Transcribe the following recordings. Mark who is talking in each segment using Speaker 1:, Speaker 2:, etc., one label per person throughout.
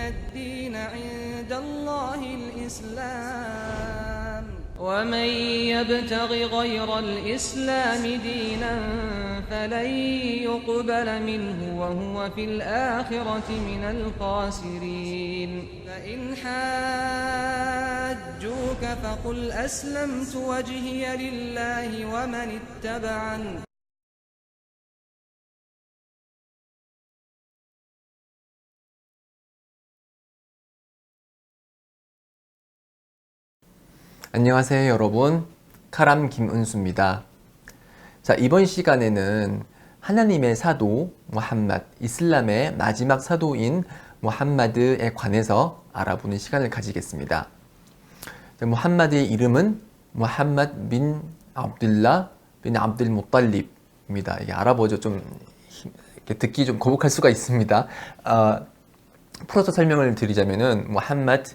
Speaker 1: الدين عند الله الإسلام ومن يبتغ غير الإسلام دينا فلن يقبل منه وهو في الآخرة من الخاسرين فإن حاجوك فقل أسلمت وجهي لله ومن اتبعني
Speaker 2: 안녕하세요 여러분, 카람 김은수입니다. 자, 이번 시간에는 하나님의 사도 무함마드, 이슬람의 마지막 사도인 무함마드에 관해서 알아보는 시간을 가지겠습니다. 자, 무함마드의 이름은 무함마드 빈 압둘라 빈 압둘 무탈립입니다. 이게 알아보죠. 좀 이렇게 듣기 좀 거북할 수가 있습니다. 풀어서 설명을 드리자면은 무함마드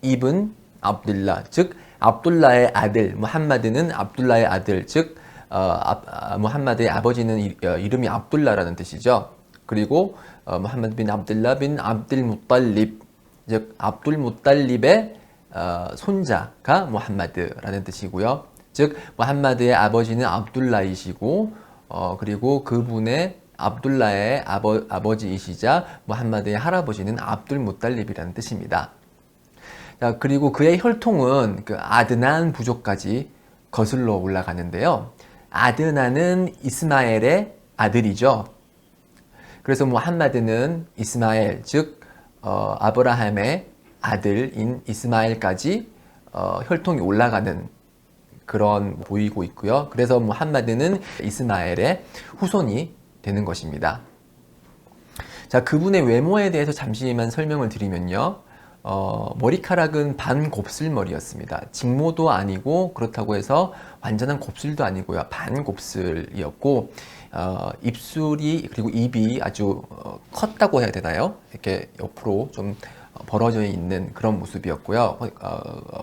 Speaker 2: 이븐 압둘라, 즉 압둘라의 아들, 무함마드는 압둘라의 아들, 즉 무함마드의 아버지는 이름이 압둘라라는 뜻이죠. 그리고 무함마드 빈 압둘라 빈 압둘 무탈립, 즉 압둘 무탈립의 손자가 무함마드라는 뜻이고요. 즉 무함마드의 아버지는 압둘라이시고 그리고 그분의 압둘라의 아버지이시자 무함마드의 할아버지는 압둘 무탈립이라는 뜻입니다. 자, 그리고 그의 혈통은 그 아드난 부족까지 거슬러 올라가는데요. 아드난은 이스마엘의 아들이죠. 그래서 무함마드는 이스마엘, 즉 아브라함의 아들인 이스마엘까지 혈통이 올라가는 그런 보이고 있고요. 그래서 무함마드는 이스마엘의 후손이 되는 것입니다. 자, 그분의 외모에 대해서 잠시만 설명을 드리면요. 머리카락은 반 곱슬머리였습니다. 직모도 아니고 그렇다고 해서 완전한 곱슬도 아니고요. 반 곱슬이었고 입술이 그리고 입이 아주 컸다고 해야 되나요? 이렇게 옆으로 좀 벌어져 있는 그런 모습이었고요.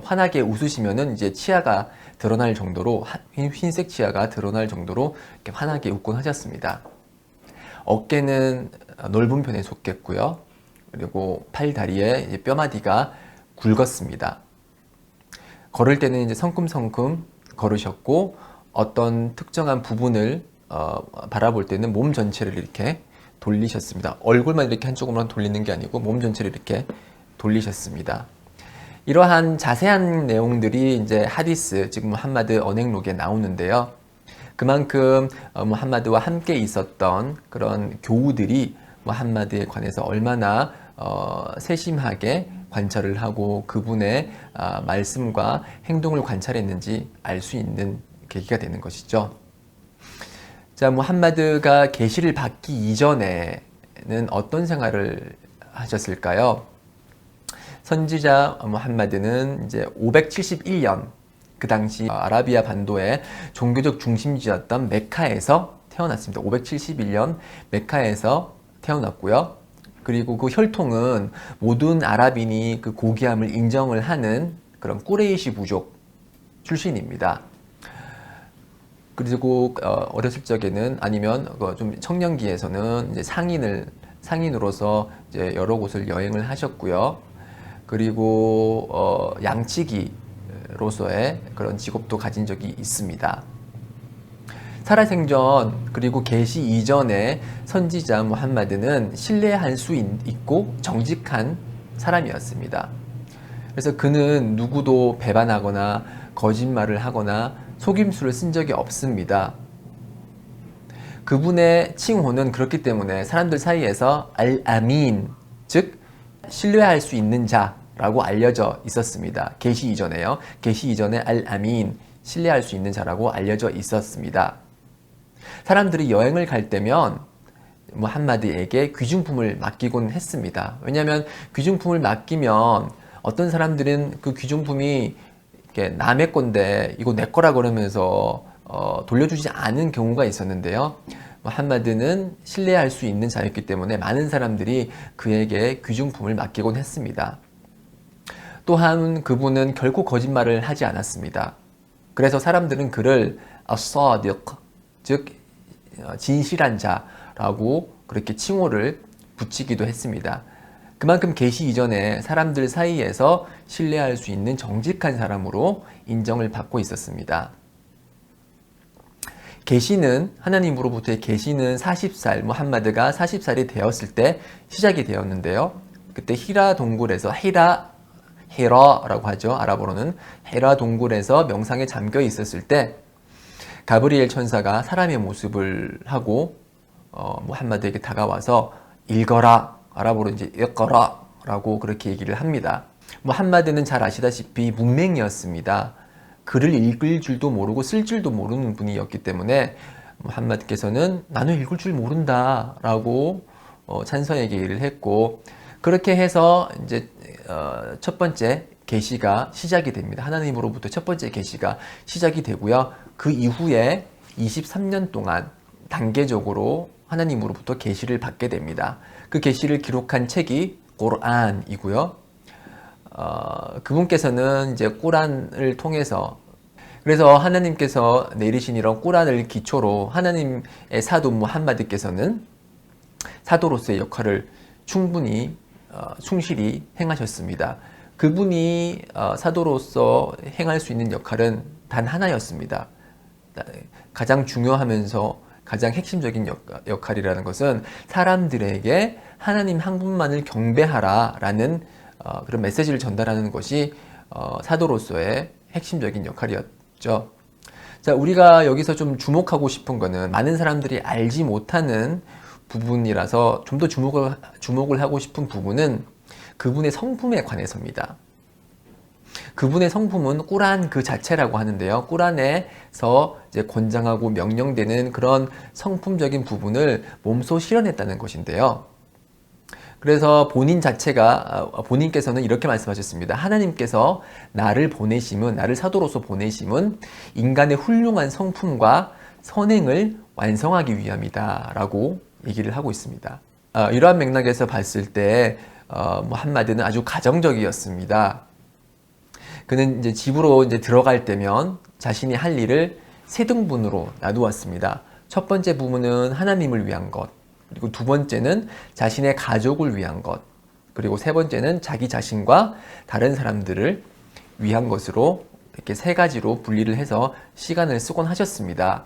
Speaker 2: 환하게 웃으시면은 이제 치아가 드러날 정도로 흰색 치아가 드러날 정도로 이렇게 환하게 웃곤 하셨습니다. 어깨는 넓은 편에 속했고요. 그리고 팔 다리에 뼈마디가 굵었습니다. 걸을 때는 이제 성큼성큼 걸으셨고 어떤 특정한 부분을 바라볼 때는 몸 전체를 이렇게 돌리셨습니다. 얼굴만 이렇게 한쪽으로만 돌리는 게 아니고 몸 전체를 이렇게 돌리셨습니다. 이러한 자세한 내용들이 이제 하디스, 즉 무함마드 언행록에 나오는데요. 그만큼 무함마드와 함께 있었던 그런 교우들이 무함마드에 관해서 얼마나 세심하게 관찰을 하고 그분의 말씀과 행동을 관찰했는지 알 수 있는 계기가 되는 것이죠. 자, 무함마드가 계시를 받기 이전에는 어떤 생활을 하셨을까요? 선지자 무함마드는 이제 571년 그 당시 아라비아 반도의 종교적 중심지였던 메카에서 태어났습니다. 571년 메카에서 태어났고요. 그리고 그 혈통은 모든 아랍인이 그 고귀함을 인정을 하는 그런 꾸레이시 부족 출신입니다. 그리고 어렸을 적에는 아니면 좀 청년기에서는 이제 상인으로서 이제 여러 곳을 여행을 하셨고요. 그리고 양치기로서의 그런 직업도 가진 적이 있습니다. 살아생전 그리고 계시 이전에 선지자 무함마드는 신뢰할 수 있고 정직한 사람이었습니다. 그래서 그는 누구도 배반하거나 거짓말을 하거나 속임수를 쓴 적이 없습니다. 그분의 칭호는 그렇기 때문에 사람들 사이에서 알-아민, 즉 신뢰할 수 있는 자라고 알려져 있었습니다. 계시 이전에요. 계시 이전에 알-아민, 신뢰할 수 있는 자라고 알려져 있었습니다. 사람들이 여행을 갈 때면 무함마드에게 귀중품을 맡기곤 했습니다. 왜냐하면 귀중품을 맡기면 어떤 사람들은 그 귀중품이 이렇게 남의 건데 이거 내 거라 그러면서 돌려주지 않은 경우가 있었는데요. 무함마드는 신뢰할 수 있는 자였기 때문에 많은 사람들이 그에게 귀중품을 맡기곤 했습니다. 또한 그분은 결코 거짓말을 하지 않았습니다. 그래서 사람들은 그를 as-sadiq, 즉 진실한 자라고 그렇게 칭호를 붙이기도 했습니다. 그만큼 계시 이전에 사람들 사이에서 신뢰할 수 있는 정직한 사람으로 인정을 받고 있었습니다. 계시는 하나님으로부터의 계시는 40살 무함마드가 40살이 되었을 때 시작이 되었는데요. 그때 히라 동굴에서 히라라고 하죠. 아랍어로는 히라 동굴에서 명상에 잠겨 있었을 때 가브리엘 천사가 사람의 모습을 하고 무함마드에게 다가와서 읽어라, 아랍어로 이제 읽어라 라고 그렇게 얘기를 합니다. 무함마드는 잘 아시다시피 문맹이었습니다. 글을 읽을 줄도 모르고 쓸 줄도 모르는 분이었기 때문에 무함마드께서는 나는 읽을 줄 모른다 라고 찬성에게 얘기를 했고, 그렇게 해서 이제 첫 번째 계시가 시작이 됩니다. 하나님으로부터 첫 번째 계시가 시작이 되고요. 그 이후에 23년 동안 단계적으로 하나님으로부터 계시를 받게 됩니다. 그 계시를 기록한 책이 꾸란이고요. 그분께서는 이제 꾸란을 통해서, 그래서 하나님께서 내리신 이런 꾸란을 기초로 하나님의 사도 무함마드께서는 사도로서의 역할을 충분히 충실히 행하셨습니다. 그분이 사도로서 행할 수 있는 역할은 단 하나였습니다. 가장 중요하면서 가장 핵심적인 역할이라는 것은 사람들에게 하나님 한 분만을 경배하라 라는 그런 메시지를 전달하는 것이 사도로서의 핵심적인 역할이었죠. 자, 우리가 여기서 좀 주목하고 싶은 거는 많은 사람들이 알지 못하는 부분이라서 좀 더 주목을 하고 싶은 부분은 그분의 성품에 관해서입니다. 그분의 성품은 꾸란 그 자체라고 하는데요. 꾸란에서 이제 권장하고 명령되는 그런 성품적인 부분을 몸소 실현했다는 것인데요. 그래서 본인께서는 이렇게 말씀하셨습니다. 하나님께서 나를 사도로서 보내심은 인간의 훌륭한 성품과 선행을 완성하기 위함이다 라고 얘기를 하고 있습니다. 이러한 맥락에서 봤을 때 무함마드는 아주 가정적이었습니다. 그는 이제 집으로 이제 들어갈 때면 자신이 할 일을 세 등분으로 나누었습니다. 첫 번째 부분은 하나님을 위한 것, 그리고 두 번째는 자신의 가족을 위한 것, 그리고 세 번째는 자기 자신과 다른 사람들을 위한 것으로 이렇게 세 가지로 분리를 해서 시간을 쓰곤 하셨습니다.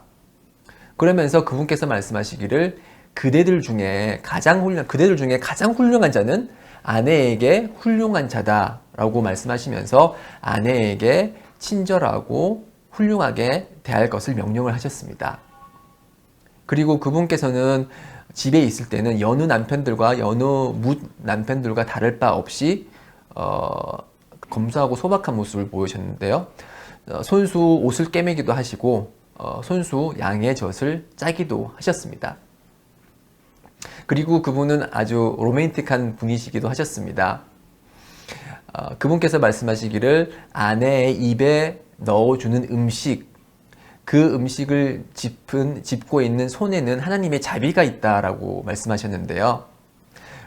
Speaker 2: 그러면서 그분께서 말씀하시기를 그대들 중에 가장 훌륭한 자는 아내에게 훌륭한 자다라고 말씀하시면서 아내에게 친절하고 훌륭하게 대할 것을 명령을 하셨습니다. 그리고 그분께서는 집에 있을 때는 여느 남편들과 여느 뭇 남편들과 다를 바 없이 검소하고 소박한 모습을 보이셨는데요. 손수 옷을 꿰매기도 하시고 손수 양의 젖을 짜기도 하셨습니다. 그리고 그분은 아주 로맨틱한 분이시기도 하셨습니다. 그분께서 말씀하시기를 아내의 입에 넣어주는 음식, 그 음식을 짚고 있는 손에는 하나님의 자비가 있다라고 말씀하셨는데요.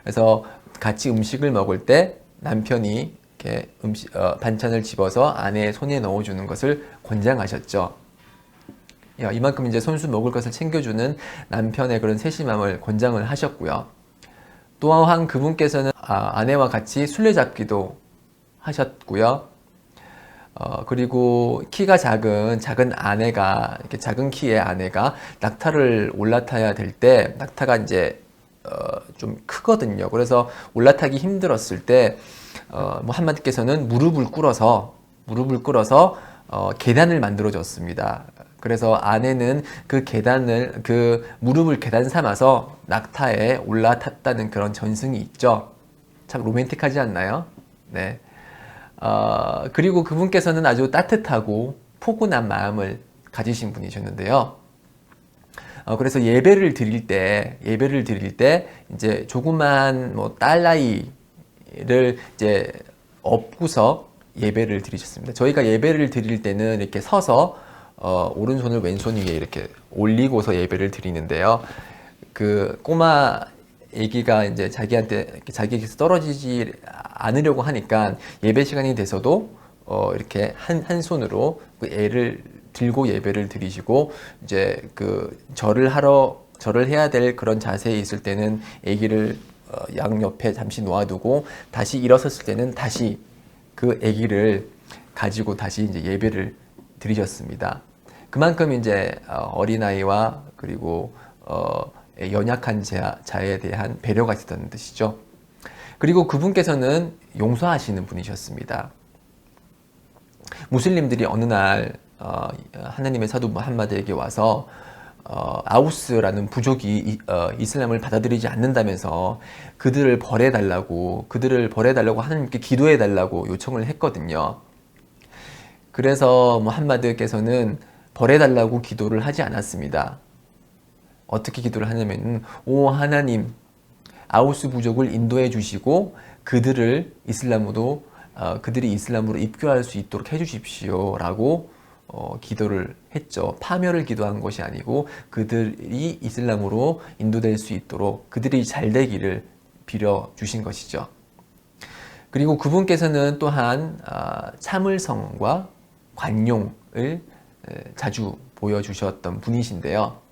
Speaker 2: 그래서 같이 음식을 먹을 때 남편이 이렇게 반찬을 집어서 아내의 손에 넣어주는 것을 권장하셨죠. 이만큼 이제 손수 먹을 것을 챙겨주는 남편의 그런 세심함을 권장을 하셨고요. 또한 그분께서는 아내와 같이 술래잡기도 하셨고요. 그리고 키가 작은 아내가, 이렇게 작은 키의 아내가 낙타를 올라타야 될 때, 낙타가 이제 좀 크거든요. 그래서 올라타기 힘들었을 때 무함마드께서는 무릎을 꿇어서 계단을 만들어 줬습니다. 그래서 아내는 그 무릎을 계단 삼아서 낙타에 올라탔다는 그런 전승이 있죠. 참 로맨틱하지 않나요? 네. 그리고 그분께서는 아주 따뜻하고 포근한 마음을 가지신 분이셨는데요. 그래서 예배를 드릴 때 이제 조그만 딸나이를 이제 업고서 예배를 드리셨습니다. 저희가 예배를 드릴 때는 이렇게 서서 오른손을 왼손 위에 이렇게 올리고서 예배를 드리는데요. 그 꼬마 애기가 이제 자기에게서 떨어지지 않으려고 하니까 예배 시간이 돼서도 이렇게 한 손으로 그 애를 들고 예배를 드리시고, 이제 그 절을 해야 될 그런 자세에 있을 때는 애기를 양 옆에 잠시 놓아두고 다시 일어섰을 때는 다시 그 아기를 가지고 다시 이제 예배를 드리셨습니다. 그만큼 이제 어린아이와 그리고 연약한 자에 대한 배려가 있었다는 뜻이죠. 그리고 그분께서는 용서하시는 분이셨습니다. 무슬림들이 어느 날 하나님의 사도 무함마드에게 와서 아우스라는 부족이 이슬람을 받아들이지 않는다면서 그들을 벌해달라고 하나님께 기도해달라고 요청을 했거든요. 그래서 무함마드께서는 벌해달라고 기도를 하지 않았습니다. 어떻게 기도를 하냐면, 오 하나님, 아우스 부족을 인도해 주시고 그들이 이슬람으로 입교할 수 있도록 해주십시오 라고 기도를 했죠. 파멸을 기도한 것이 아니고 그들이 이슬람으로 인도될 수 있도록 그들이 잘 되기를 빌어주신 것이죠. 그리고 그분께서는 또한 참을성과 관용을 자주 보여주셨던 분이신데요.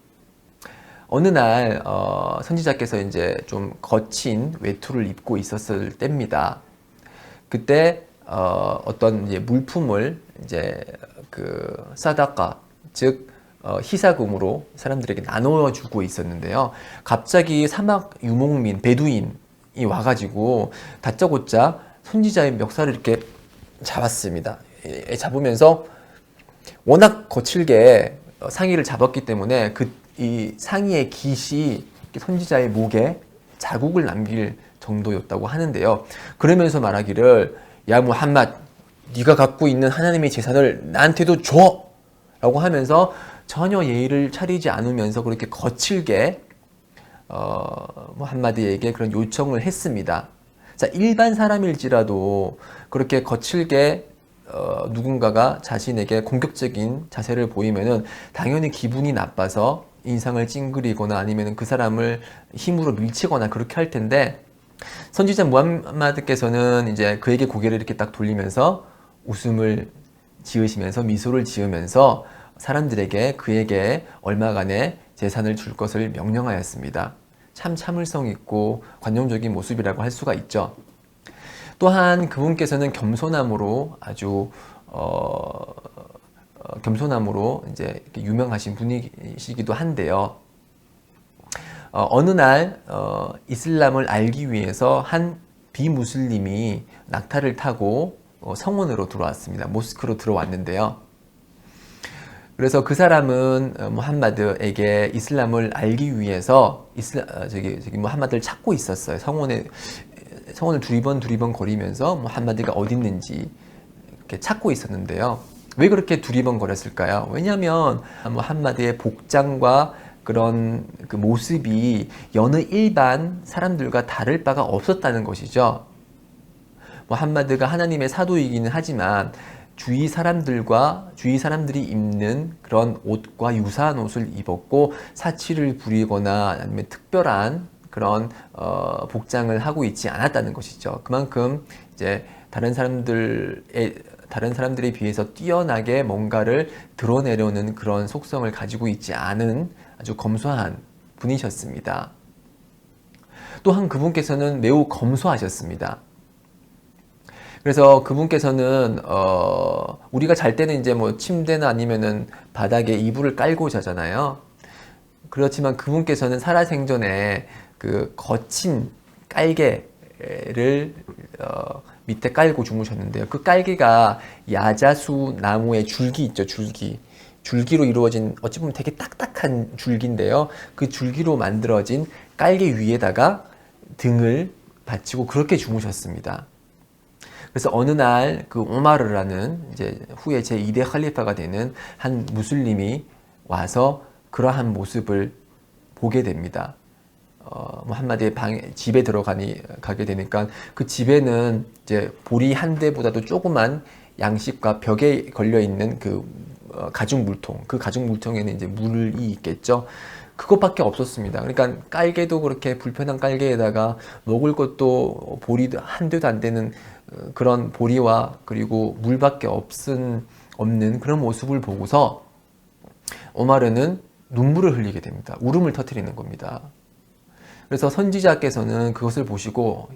Speaker 2: 어느 날 선지자께서 이제 좀 거친 외투를 입고 있었을 때입니다. 그때 어떤 이제 물품을 이제 그 사다카, 즉 희사금으로 사람들에게 나누어 주고 있었는데요. 갑자기 사막 유목민 베두인이 와가지고 다짜고짜 선지자의 멱살을 이렇게 잡았습니다. 잡으면서 워낙 거칠게 상의를 잡았기 때문에 이 상의의 깃이 선지자의 목에 자국을 남길 정도였다고 하는데요. 그러면서 말하기를, 야 무함마드, 네가 갖고 있는 하나님의 재산을 나한테도 줘! 라고 하면서 전혀 예의를 차리지 않으면서 그렇게 거칠게 무함마드에게 그런 요청을 했습니다. 자, 일반 사람일지라도 그렇게 거칠게 누군가가 자신에게 공격적인 자세를 보이면은 당연히 기분이 나빠서 인상을 찡그리거나 아니면 그 사람을 힘으로 밀치거나 그렇게 할 텐데, 선지자 무함마드께서는 이제 그에게 고개를 이렇게 딱 돌리면서 웃음을 지으시면서 미소를 지으면서 사람들에게 그에게 얼마간의 재산을 줄 것을 명령하였습니다. 참 참을성 있고 관용적인 모습이라고 할 수가 있죠. 또한 그분께서는 겸손함으로 아주 겸손함으로 이제 유명하신 분이시기도 한데요. 어느 날 이슬람을 알기 위해서 한 비무슬림이 낙타를 타고 성원으로 들어왔습니다. 모스크로 들어왔는데요. 그래서 그 사람은 무함마드에게 이슬람을 알기 위해서 무함마드를 찾고 있었어요. 성원을 두리번 거리면서 무함마드가 어디 있는지 이렇게 찾고 있었는데요. 왜 그렇게 두리번 거렸을까요? 왜냐하면 무함마드의 복장과 그런 그 모습이 여느 일반 사람들과 다를 바가 없었다는 것이죠. 무함마드가 하나님의 사도이기는 하지만 주위 사람들이 입는 그런 옷과 유사한 옷을 입었고 사치를 부리거나 아니면 특별한 그런 복장을 하고 있지 않았다는 것이죠. 그만큼 이제 다른 사람들에 비해서 뛰어나게 뭔가를 드러내려는 그런 속성을 가지고 있지 않은 아주 검소한 분이셨습니다. 또한 그분께서는 매우 검소하셨습니다. 그래서 그분께서는 우리가 잘 때는 이제 뭐 침대나 아니면은 바닥에 이불을 깔고 자잖아요. 그렇지만 그분께서는 살아생전에 그 거친 깔개를 밑에 깔고 주무셨는데요. 그 깔개가 야자수 나무의 줄기 있죠, 줄기로 이루어진, 어찌 보면 되게 딱딱한 줄기인데요. 그 줄기로 만들어진 깔개 위에다가 등을 받치고 그렇게 주무셨습니다. 그래서 어느 날 그 오마르라는 이제 후에 제2대 칼리파가 되는 한 무슬림이 와서 그러한 모습을 보게 됩니다. 무함마드의 집에 가게 되니까 그 집에는 이제 보리 한 대보다도 조그만 양식과 벽에 걸려 있는 그 가죽 물통, 그 가죽 물통에는 이제 물이 있겠죠. 그것밖에 없었습니다. 그러니까 깔개도 그렇게 불편한 깔개에다가 먹을 것도 보리도 한 대도 안 되는 그런 보리와 그리고 물밖에 없는 그런 모습을 보고서 오마르는 눈물을 흘리게 됩니다. 울음을 터뜨리는 겁니다. 그래서 선지자께서는 그것을 보시고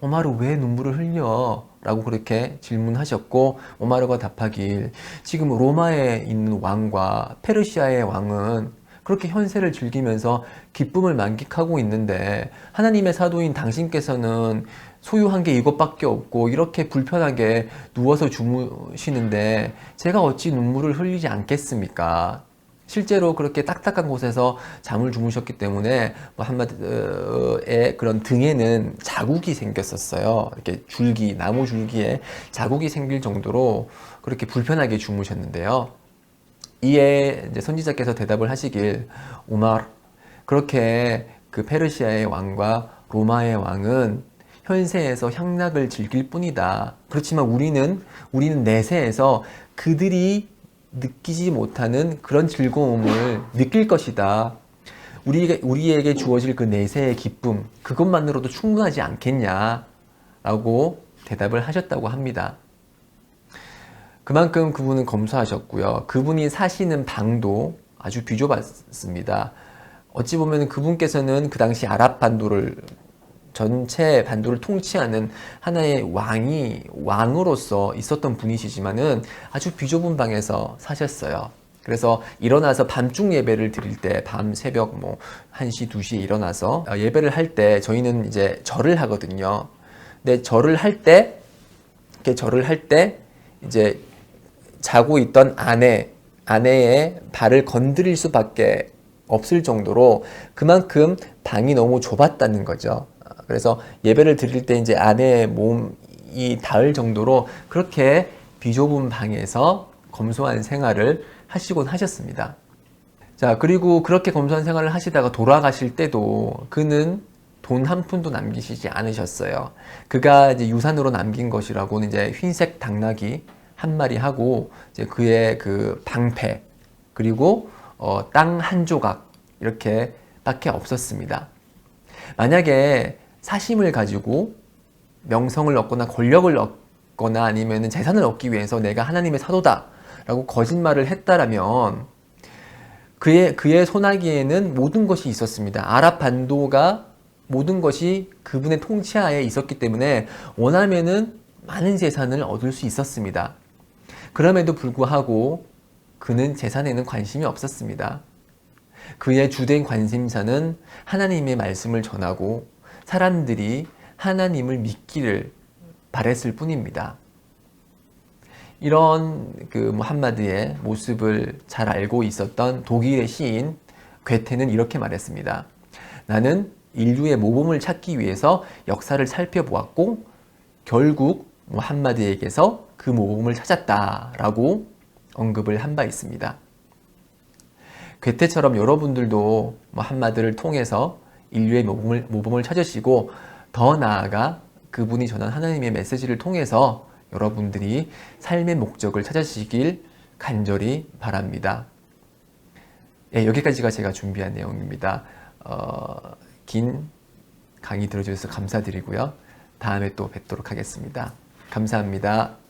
Speaker 2: 오마르 왜 눈물을 흘려? 라고 그렇게 질문하셨고 오마르가 답하길 지금 로마에 있는 왕과 페르시아의 왕은 그렇게 현세를 즐기면서 기쁨을 만끽하고 있는데 하나님의 사도인 당신께서는 소유한 게 이것밖에 없고 이렇게 불편하게 누워서 주무시는데 제가 어찌 눈물을 흘리지 않겠습니까? 실제로 그렇게 딱딱한 곳에서 잠을 주무셨기 때문에 무함마드의 그런 등에는 자국이 생겼었어요. 이렇게 줄기, 나무 줄기에 자국이 생길 정도로 그렇게 불편하게 주무셨는데요. 이에 이제 선지자께서 대답을 하시길 우마르 그렇게 그 페르시아의 왕과 로마의 왕은 현세에서 향락을 즐길 뿐이다. 그렇지만 우리는 내세에서 그들이 느끼지 못하는 그런 즐거움을 느낄 것이다. 우리에게 주어질 그 내세의 기쁨, 그것만으로도 충분하지 않겠냐? 라고 대답을 하셨다고 합니다. 그만큼 그분은 검소하셨고요. 그분이 사시는 방도 아주 비좁았습니다. 어찌 보면 그분께서는 그 당시 아랍 반도를 전체 반도를 통치하는 하나의 왕으로서 있었던 분이시지만은 아주 비좁은 방에서 사셨어요. 그래서 일어나서 밤중 예배를 드릴 때 밤 새벽 1시, 2시에 일어나서 예배를 할 때 저희는 이제 절을 하거든요. 근데 절을 할 때 이제 자고 있던 아내의 발을 건드릴 수밖에 없을 정도로 그만큼 방이 너무 좁았다는 거죠. 그래서 예배를 드릴 때 이제 아내의 몸이 닿을 정도로 그렇게 비좁은 방에서 검소한 생활을 하시곤 하셨습니다. 자, 그리고 그렇게 검소한 생활을 하시다가 돌아가실 때도 그는 돈 한 푼도 남기시지 않으셨어요. 그가 이제 유산으로 남긴 것이라고는 이제 흰색 당나귀 한 마리 하고 이제 그의 그 방패 그리고 땅 한 조각 이렇게 밖에 없었습니다. 만약에 사심을 가지고 명성을 얻거나 권력을 얻거나 아니면 재산을 얻기 위해서 내가 하나님의 사도다 라고 거짓말을 했다라면 그의 손아귀에는 모든 것이 있었습니다. 아랍 반도가 모든 것이 그분의 통치하에 있었기 때문에 원하면은 많은 재산을 얻을 수 있었습니다. 그럼에도 불구하고 그는 재산에는 관심이 없었습니다. 그의 주된 관심사는 하나님의 말씀을 전하고 사람들이 하나님을 믿기를 바랬을 뿐입니다. 이런 그 무함마드의 모습을 잘 알고 있었던 독일의 시인 괴테는 이렇게 말했습니다. 나는 인류의 모범을 찾기 위해서 역사를 살펴보았고 결국 무함마드에게서 그 모범을 찾았다라고 언급을 한 바 있습니다. 괴테처럼 여러분들도 무함마드를 통해서 인류의 모범을 찾으시고 더 나아가 그분이 전한 하나님의 메시지를 통해서 여러분들이 삶의 목적을 찾으시길 간절히 바랍니다. 네, 여기까지가 제가 준비한 내용입니다. 긴 강의 들어주셔서 감사드리고요. 다음에 또 뵙도록 하겠습니다. 감사합니다.